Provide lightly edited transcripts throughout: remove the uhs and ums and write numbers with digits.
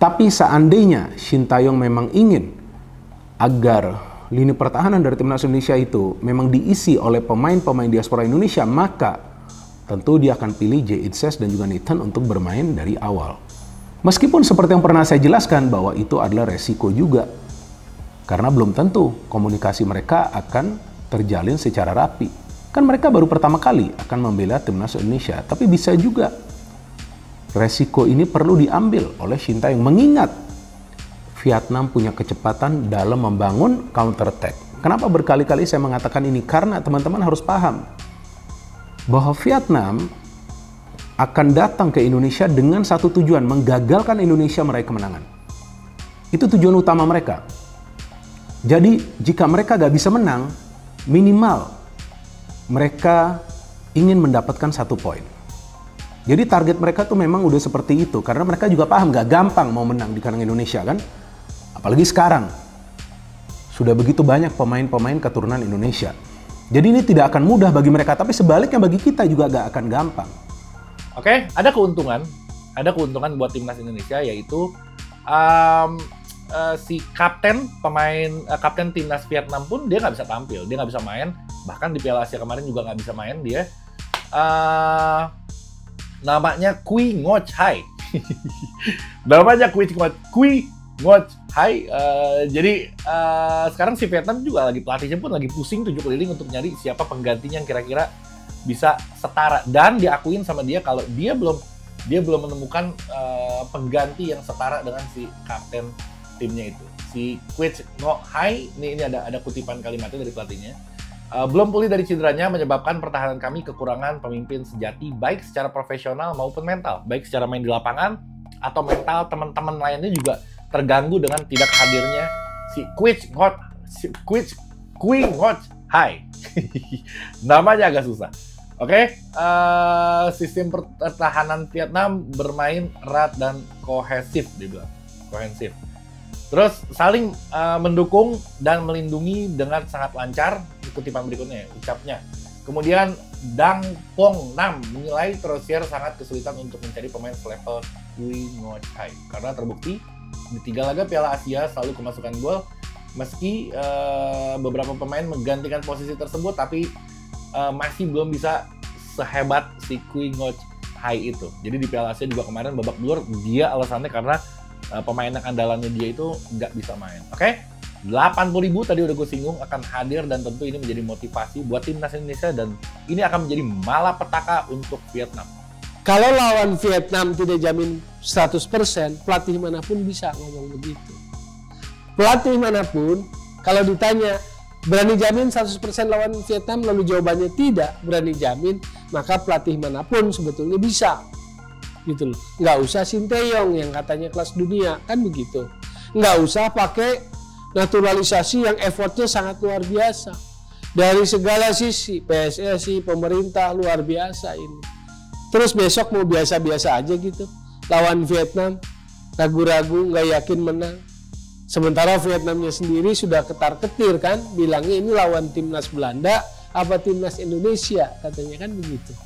Tapi seandainya Shin Tae-yong memang ingin agar lini pertahanan dari timnas Indonesia itu memang diisi oleh pemain-pemain diaspora Indonesia, maka tentu dia akan pilih Jae In-sek dan juga Nathan untuk bermain dari awal. Meskipun seperti yang pernah saya jelaskan bahwa itu adalah resiko juga. Karena belum tentu komunikasi mereka akan terjalin secara rapi. Kan mereka baru pertama kali akan membela timnas Indonesia. Tapi bisa juga resiko ini perlu diambil oleh Shin Tae-yong, mengingat Vietnam punya kecepatan dalam membangun counter attack. Kenapa berkali-kali saya mengatakan ini? Karena teman-teman harus paham bahwa Vietnam akan datang ke Indonesia dengan satu tujuan, menggagalkan Indonesia meraih kemenangan. Itu tujuan utama mereka. Jadi jika mereka gak bisa menang, minimal mereka ingin mendapatkan 1 poin. Jadi target mereka tuh memang udah seperti itu, karena mereka juga paham gak gampang mau menang di kandang Indonesia kan. Apalagi sekarang sudah begitu banyak pemain-pemain keturunan Indonesia. Jadi ini tidak akan mudah bagi mereka, tapi sebaliknya bagi kita juga gak akan gampang. Oke, ada keuntungan buat timnas Indonesia, yaitu si kapten timnas Vietnam pun dia nggak bisa tampil, dia nggak bisa main, bahkan di Piala Asia kemarin juga nggak bisa main dia. Namanya Quy Ngo Chai. Namanya Quy Ngo Chai. Jadi sekarang si Vietnam juga pelatihnya pun lagi pusing 7 keliling untuk nyari siapa penggantinya yang kira-kira bisa setara, dan diakuin sama dia kalau dia belum menemukan pengganti yang setara dengan si kapten timnya itu, si Quy Ngo Hai. Ini ada kutipan kalimatnya dari pelatihnya. Belum pulih dari cederanya menyebabkan pertahanan kami kekurangan pemimpin sejati, baik secara profesional maupun mental, baik secara main di lapangan atau mental teman-teman lainnya juga terganggu dengan tidak hadirnya si Quy Ngo Hai. Namanya agak susah. Oke, sistem pertahanan Vietnam bermain erat dan kohesif, dibilang kohesif. Terus saling mendukung dan melindungi dengan sangat lancar. Kutipan berikutnya, ucapnya. Kemudian Dang Pong Nam menilai Trosier sangat kesulitan untuk mencari pemain selevel Quy Ngo Chai karena terbukti di 3 laga Piala Asia selalu kemasukan gol. Meski beberapa pemain menggantikan posisi tersebut, tapi masih belum bisa sehebat si Quy Ngo Chai itu. Jadi di Piala Asia juga kemarin babak belur, dia alasannya karena pemain andalannya dia itu nggak bisa main. Oke, 80.000 tadi udah gue singgung akan hadir, dan tentu ini menjadi motivasi buat timnas Indonesia, dan ini akan menjadi malapetaka untuk Vietnam. Kalau lawan Vietnam tidak jamin 100%, pelatih manapun bisa ngomong begitu. Pelatih manapun, kalau ditanya, berani jamin 100% lawan Vietnam, lalu jawabannya tidak berani jamin, maka pelatih manapun sebetulnya bisa. Gitu loh. Nggak usah Shin Tae-yong yang katanya kelas dunia, kan begitu. Nggak usah pakai naturalisasi yang effortnya sangat luar biasa. Dari segala sisi, PSSI, pemerintah luar biasa ini. Terus besok mau biasa-biasa aja gitu. Lawan Vietnam, ragu-ragu, nggak yakin menang. Sementara Vietnamnya sendiri sudah ketar-ketir kan, bilangnya ini lawan timnas Belanda apa timnas Indonesia, katanya kan begitu.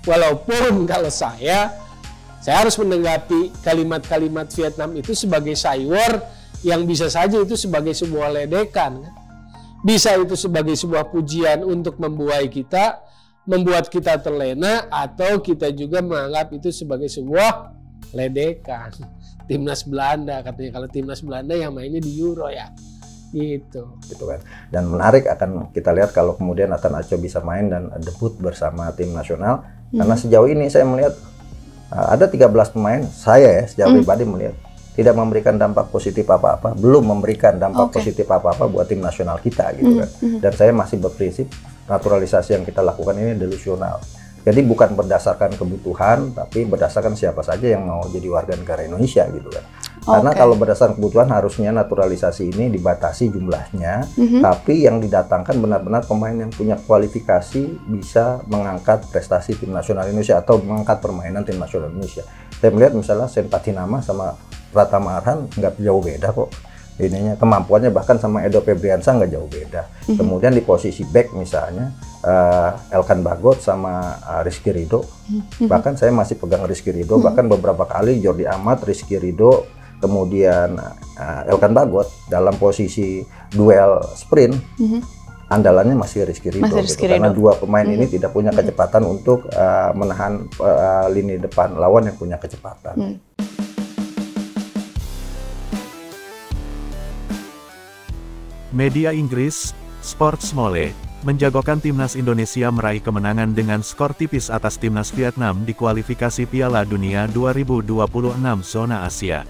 Walaupun kalau saya harus menanggapi kalimat-kalimat Vietnam itu sebagai saywar yang bisa saja itu sebagai sebuah ledekan. Bisa itu sebagai sebuah pujian untuk membuai kita, membuat kita terlena, atau kita juga menganggap itu sebagai sebuah ledekan. Timnas Belanda, katanya kalau timnas Belanda yang mainnya di Euro ya, gitu kan. Dan menarik akan kita lihat kalau kemudian Nathan Acho bisa main dan debut bersama tim nasional. Karena sejauh ini saya melihat ada 13 pemain, saya ya secara pribadi melihat tidak memberikan dampak positif apa-apa, belum memberikan dampak positif apa-apa buat tim nasional kita gitu kan. Dan saya masih berprinsip naturalisasi yang kita lakukan ini delusional. Jadi bukan berdasarkan kebutuhan, tapi berdasarkan siapa saja yang mau jadi warga negara Indonesia gitu kan. Karena kalau berdasarkan kebutuhan harusnya naturalisasi ini dibatasi jumlahnya, tapi yang didatangkan benar-benar pemain yang punya kualifikasi bisa mengangkat prestasi tim nasional Indonesia atau mengangkat permainan tim nasional Indonesia. Saya melihat misalnya Sen Patinama sama Pratama Arhan nggak jauh beda kok. Ininya kemampuannya bahkan sama Edo Febriansyah nggak jauh beda. Kemudian di posisi back misalnya Elkan Bagot sama Rizky Ridho, bahkan saya masih pegang Rizky Ridho, bahkan beberapa kali Jordi Amat, Rizky Ridho, kemudian Elkan Bagot dalam posisi duel sprint, andalannya masih Rizky Ridho, gitu. Karena dua pemain ini tidak punya kecepatan untuk menahan lini depan lawan yang punya kecepatan. Media Inggris, Sportsmole, menjagokan timnas Indonesia meraih kemenangan dengan skor tipis atas timnas Vietnam di kualifikasi Piala Dunia 2026 zona Asia.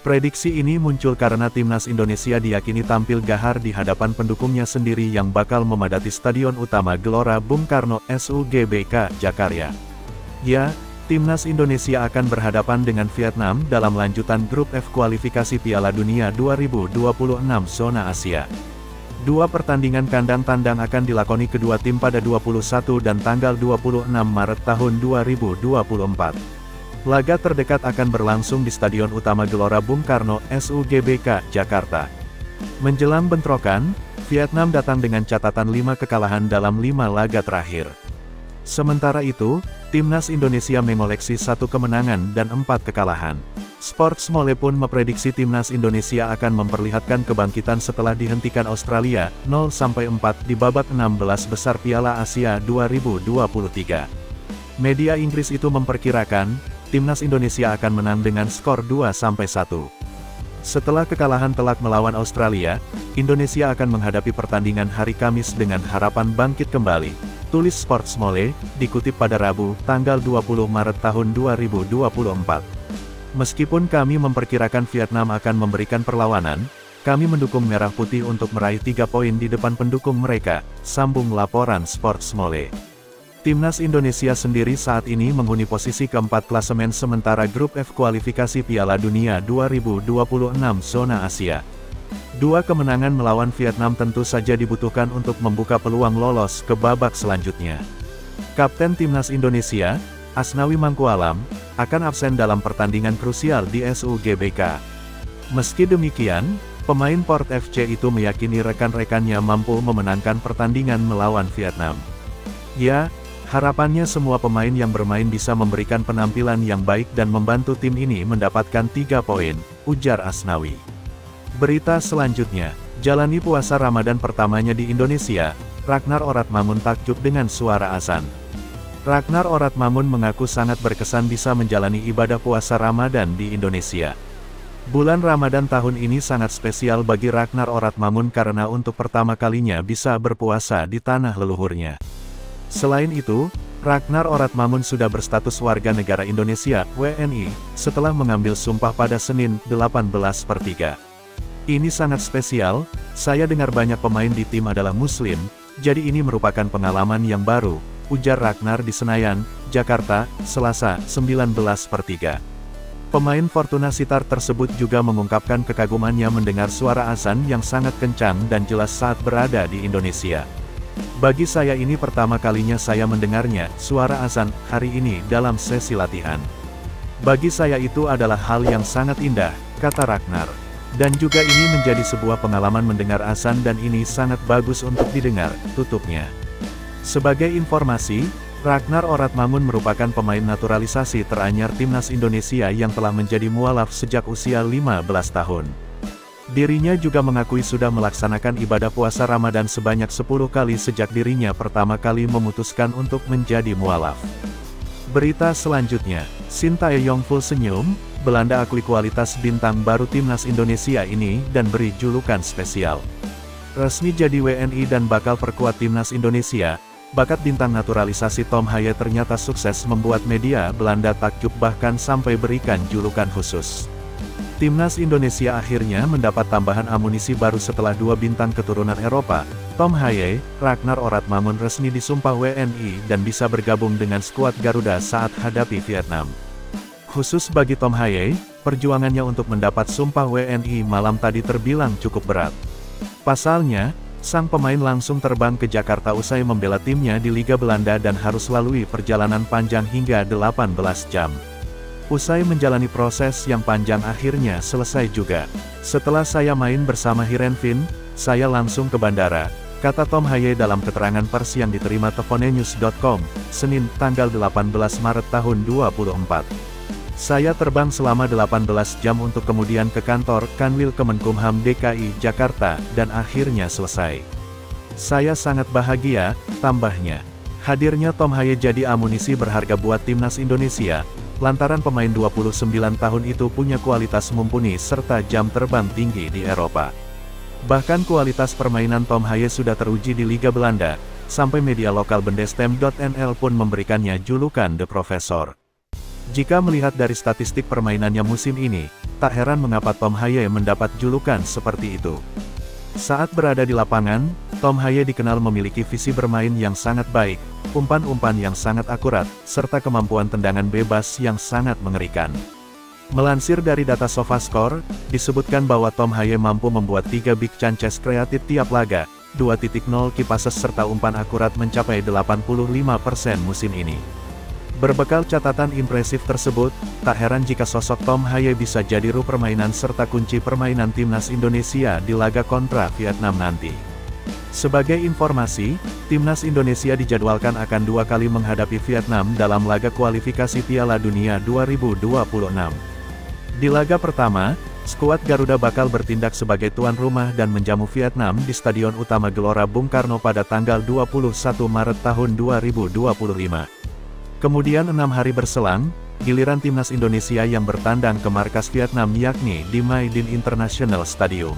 Prediksi ini muncul karena timnas Indonesia diyakini tampil gahar di hadapan pendukungnya sendiri yang bakal memadati Stadion Utama Gelora Bung Karno SUGBK, Jakarta. Ya, timnas Indonesia akan berhadapan dengan Vietnam dalam lanjutan grup F kualifikasi Piala Dunia 2026 zona Asia. Dua pertandingan kandang tandang akan dilakoni kedua tim pada 21 dan tanggal 26 Maret tahun 2024. Laga terdekat akan berlangsung di Stadion Utama Gelora Bung Karno, SUGBK, Jakarta. Menjelang bentrokan, Vietnam datang dengan catatan 5 kekalahan dalam 5 laga terakhir. Sementara itu, timnas Indonesia mengoleksi 1 kemenangan dan 4 kekalahan. Sportsmole pun memprediksi timnas Indonesia akan memperlihatkan kebangkitan setelah dihentikan Australia 0-4 di babak 16 besar Piala Asia 2023. Media Inggris itu memperkirakan, timnas Indonesia akan menang dengan skor 2-1. Setelah kekalahan telak melawan Australia, Indonesia akan menghadapi pertandingan hari Kamis dengan harapan bangkit kembali. Tulis Sportsmole, dikutip pada Rabu, tanggal 20 Maret tahun 2024. Meskipun kami memperkirakan Vietnam akan memberikan perlawanan, kami mendukung Merah Putih untuk meraih 3 poin di depan pendukung mereka, sambung laporan Sportsmole. Timnas Indonesia sendiri saat ini menghuni posisi keempat klasemen sementara grup F kualifikasi Piala Dunia 2026 zona Asia. 2 kemenangan melawan Vietnam tentu saja dibutuhkan untuk membuka peluang lolos ke babak selanjutnya. Kapten Timnas Indonesia, Asnawi Mangkualam, akan absen dalam pertandingan krusial di SUGBK. Meski demikian, pemain Port FC itu meyakini rekan-rekannya mampu memenangkan pertandingan melawan Vietnam. Ya, harapannya semua pemain yang bermain bisa memberikan penampilan yang baik dan membantu tim ini mendapatkan 3 poin, ujar Asnawi. Berita selanjutnya, jalani puasa Ramadan pertamanya di Indonesia, Ragnar Oratmangun takjub dengan suara azan. Ragnar Oratmangun mengaku sangat berkesan bisa menjalani ibadah puasa Ramadan di Indonesia. Bulan Ramadan tahun ini sangat spesial bagi Ragnar Oratmangun karena untuk pertama kalinya bisa berpuasa di tanah leluhurnya. Selain itu, Ragnar Oratmangun sudah berstatus warga negara Indonesia, WNI, setelah mengambil sumpah pada Senin, 18/3. Ini sangat spesial, saya dengar banyak pemain di tim adalah Muslim, jadi ini merupakan pengalaman yang baru, ujar Ragnar di Senayan, Jakarta, Selasa, 19/3. Pemain Fortuna Sittard tersebut juga mengungkapkan kekagumannya mendengar suara azan yang sangat kencang dan jelas saat berada di Indonesia. Bagi saya ini pertama kalinya saya mendengarnya, suara azan, hari ini dalam sesi latihan. Bagi saya itu adalah hal yang sangat indah, kata Ragnar. Dan juga ini menjadi sebuah pengalaman mendengar azan dan ini sangat bagus untuk didengar, tutupnya. Sebagai informasi, Ragnar Oratmangun merupakan pemain naturalisasi teranyar timnas Indonesia yang telah menjadi mualaf sejak usia 15 tahun. Dirinya juga mengakui sudah melaksanakan ibadah puasa Ramadan sebanyak 10 kali sejak dirinya pertama kali memutuskan untuk menjadi mualaf. Berita selanjutnya, Sintayong full senyum, Belanda akui kualitas bintang baru timnas Indonesia ini dan beri julukan spesial. Resmi jadi WNI dan bakal perkuat timnas Indonesia, bakat bintang naturalisasi Tom Haye ternyata sukses membuat media Belanda takjub bahkan sampai berikan julukan khusus. Timnas Indonesia akhirnya mendapat tambahan amunisi baru setelah 2 bintang keturunan Eropa, Tom Haye, Ragnar Oratmangun resmi disumpah WNI dan bisa bergabung dengan skuad Garuda saat hadapi Vietnam. Khusus bagi Tom Haye, perjuangannya untuk mendapat sumpah WNI malam tadi terbilang cukup berat. Pasalnya, sang pemain langsung terbang ke Jakarta usai membela timnya di Liga Belanda dan harus lalui perjalanan panjang hingga 18 jam. Usai menjalani proses yang panjang akhirnya selesai juga. Setelah saya main bersama Heerenveen, saya langsung ke bandara, kata Tom Haye dalam keterangan pers yang diterima TeleponeNews.com, Senin, tanggal 18 Maret tahun 2024. Saya terbang selama 18 jam untuk kemudian ke kantor Kanwil Kemenkumham DKI Jakarta, dan akhirnya selesai. Saya sangat bahagia, tambahnya. Hadirnya Tom Haye jadi amunisi berharga buat timnas Indonesia, lantaran pemain 29 tahun itu punya kualitas mumpuni serta jam terbang tinggi di Eropa. Bahkan kualitas permainan Tom Haye sudah teruji di Liga Belanda, sampai media lokal Bundestem.nl pun memberikannya julukan The Professor. Jika melihat dari statistik permainannya musim ini, tak heran mengapa Tom Haye mendapat julukan seperti itu. Saat berada di lapangan, Tom Haye dikenal memiliki visi bermain yang sangat baik, umpan-umpan yang sangat akurat, serta kemampuan tendangan bebas yang sangat mengerikan. Melansir dari data SofaScore, disebutkan bahwa Tom Haye mampu membuat 3 big chances kreatif tiap laga, 2.0 key passes serta umpan akurat mencapai 85% musim ini. Berbekal catatan impresif tersebut, tak heran jika sosok Tom Haye bisa jadi ruh permainan serta kunci permainan timnas Indonesia di laga kontra Vietnam nanti. Sebagai informasi, timnas Indonesia dijadwalkan akan 2 kali menghadapi Vietnam dalam laga kualifikasi Piala Dunia 2026. Di laga pertama, skuad Garuda bakal bertindak sebagai tuan rumah dan menjamu Vietnam di Stadion Utama Gelora Bung Karno pada tanggal 21 Maret tahun 2025. Kemudian 6 hari berselang, giliran timnas Indonesia yang bertandang ke markas Vietnam yakni di My Dinh International Stadium.